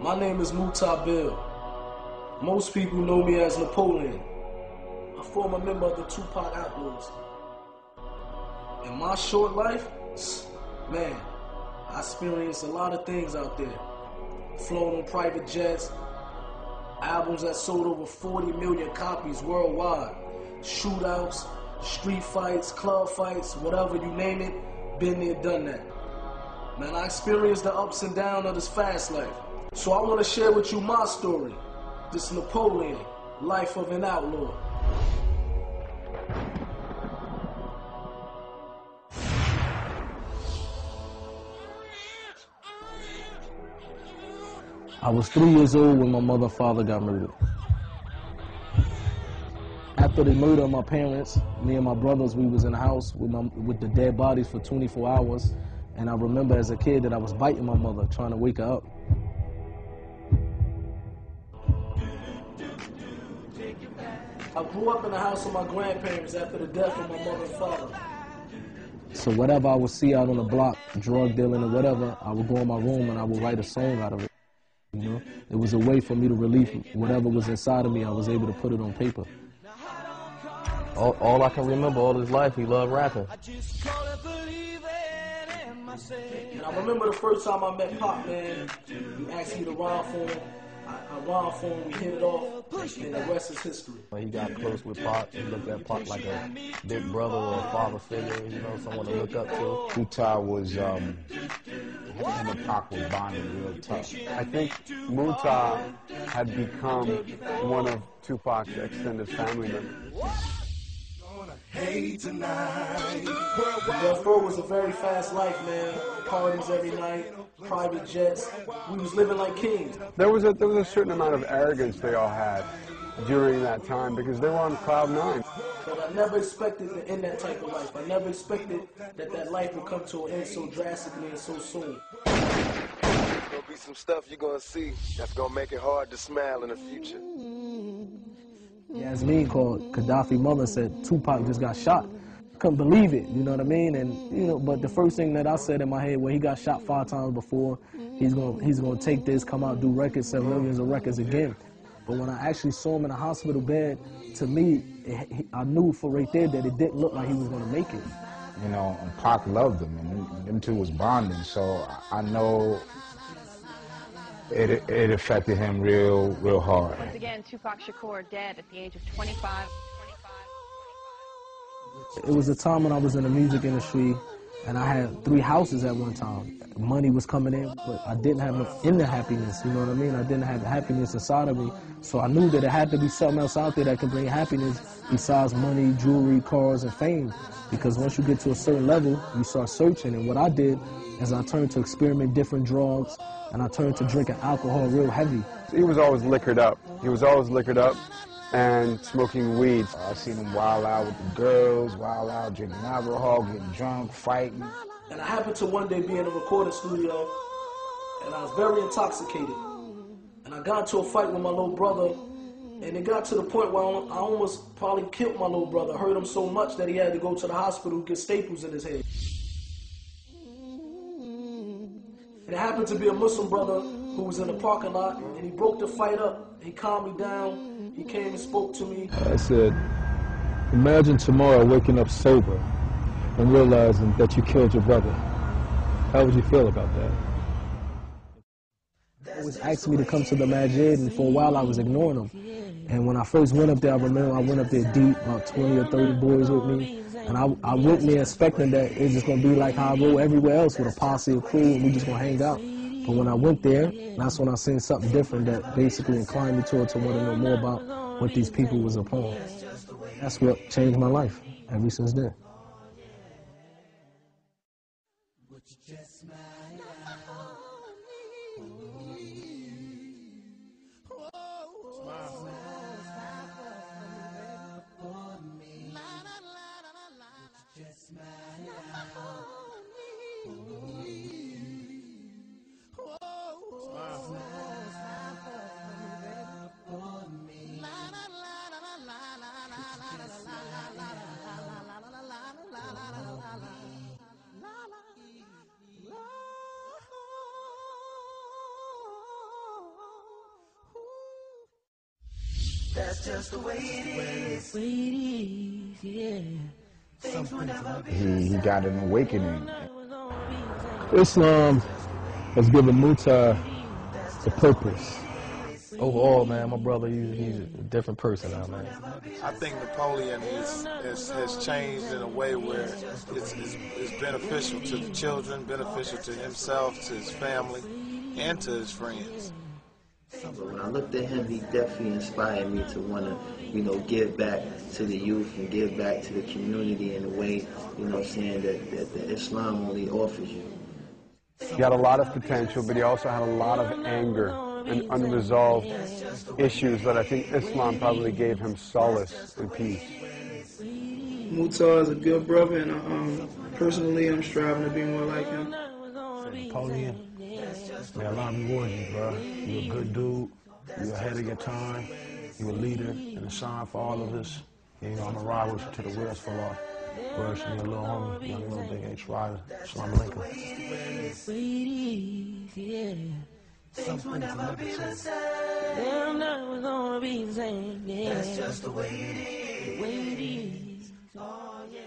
My name is Bill. Most people know me as Napoleon. I form a member of the Tupac Outlaws. In my short life, man, I experienced a lot of things out there. Flown on private jets, albums that sold over 40 million copies worldwide, shootouts, street fights, club fights, whatever you name it, been there, done that. Man, I experienced the ups and downs of this fast life. So I want to share with you my story. This Napoleon, life of an outlaw. I was 3 years old when my mother and father got murdered. After the murder of my parents, me and my brothers, we was in the house with the dead bodies for 24 hours. And I remember as a kid that I was biting my mother, trying to wake her up. I grew up in the house of my grandparents after the death of my mother and father. So whatever I would see out on the block, drug dealing or whatever, I would go in my room and I would write a song out of it. You know, it was a way for me to relieve whatever was inside of me. I was able to put it on paper. All I can remember all his life, he loved rapping. And I remember the first time I met Pop, man, he asked me to rhyme for him. I rhymed for him, we hit it off, and the rest is history. When he got close with Pop, he looked at Pop like a big brother or a father figure, you know, someone to look up to. Muta was, him and Pac was bonding real tough. I think Muta had become one of Tupac's extended family members. Hey tonight. Therefore, it was a very fast life, man. Parties every night, private jets. We was living like kings. There was a certain amount of arrogance they all had during that time because they were on cloud nine. But I never expected to end that type of life. I never expected that life would come to an end so drastically and so soon. There's gonna be some stuff you're gonna see that's gonna make it hard to smile in the future. Yasmin called Gaddafi's mother and said Tupac just got shot. Couldn't believe it, you know what I mean? And you know, but the first thing that I said in my head, well, he got shot 5 times before. He's gonna take this, come out, do records, sell millions of records again. But when I actually saw him in a hospital bed, to me, I knew for right there that it didn't look like he was gonna make it. You know, and Pac loved him, and them two was bonding. So I know it affected him real hard. Once again, Tupac Shakur dead at the age of 25. It was a time when I was in the music industry and I had 3 houses at one time. Money was coming in, but I didn't have no inner happiness, you know what I mean? I didn't have happiness inside of me. So I knew that it had to be something else out there that could bring happiness besides money, jewelry, cars, and fame. Because once you get to a certain level, you start searching. And what I did is I turned to experiment different drugs, and I turned to drinking alcohol real heavy. He was always liquored up. He was always liquored up and smoking weed. I seen him wild out with the girls, wild out drinking alcohol, getting drunk, fighting. And I happened to one day be in a recording studio, and I was very intoxicated. And I got into a fight with my little brother, and it got to the point where I almost probably killed my little brother. Hurt him so much that he had to go to the hospital to get staples in his head. And it happened to be a Muslim brother who was in the parking lot, and he broke the fight up. He calmed me down. He came and spoke to me. I said, imagine tomorrow waking up sober and realizing that you killed your brother. How would you feel about that? He always asked me to come to the masjid, and for a while I was ignoring him. And when I first went up there, I remember I went up there deep, about 20 or 30 boys with me. And I went there expecting that it's just going to be like how I roll everywhere else with a posse of crew, and we just going to hang out. But when I went there, that's when I seen something different that basically inclined me to want to know more about what these people was upon. That's what changed my life ever since then. That's just the way it is. Yeah. He got an awakening. Islam has given Muta a purpose. Overall, man, my brother, he's a different person now, man. I think Napoleon has changed in a way where it's beneficial to the children, beneficial to himself, to his family, and to his friends. But when I looked at him, he definitely inspired me to want to, give back to the youth and give back to the community in a way, that the Islam only offers you. He had a lot of potential, but he also had a lot of anger and unresolved issues that I think Islam probably gave him solace and peace. Muta is a good brother, and personally, I'm striving to be more like him. Napoleon, may Allah reward you, bro. You're a good dude. You're ahead of your time. You're a leader and a sign for all of us. And, I'm a ride with you to the wheels fall off. Words from your little homie, young little big H rider. Islam alaikum. Things will never be the same. They're never gonna be the same. That's just the way it is. Oh, yeah.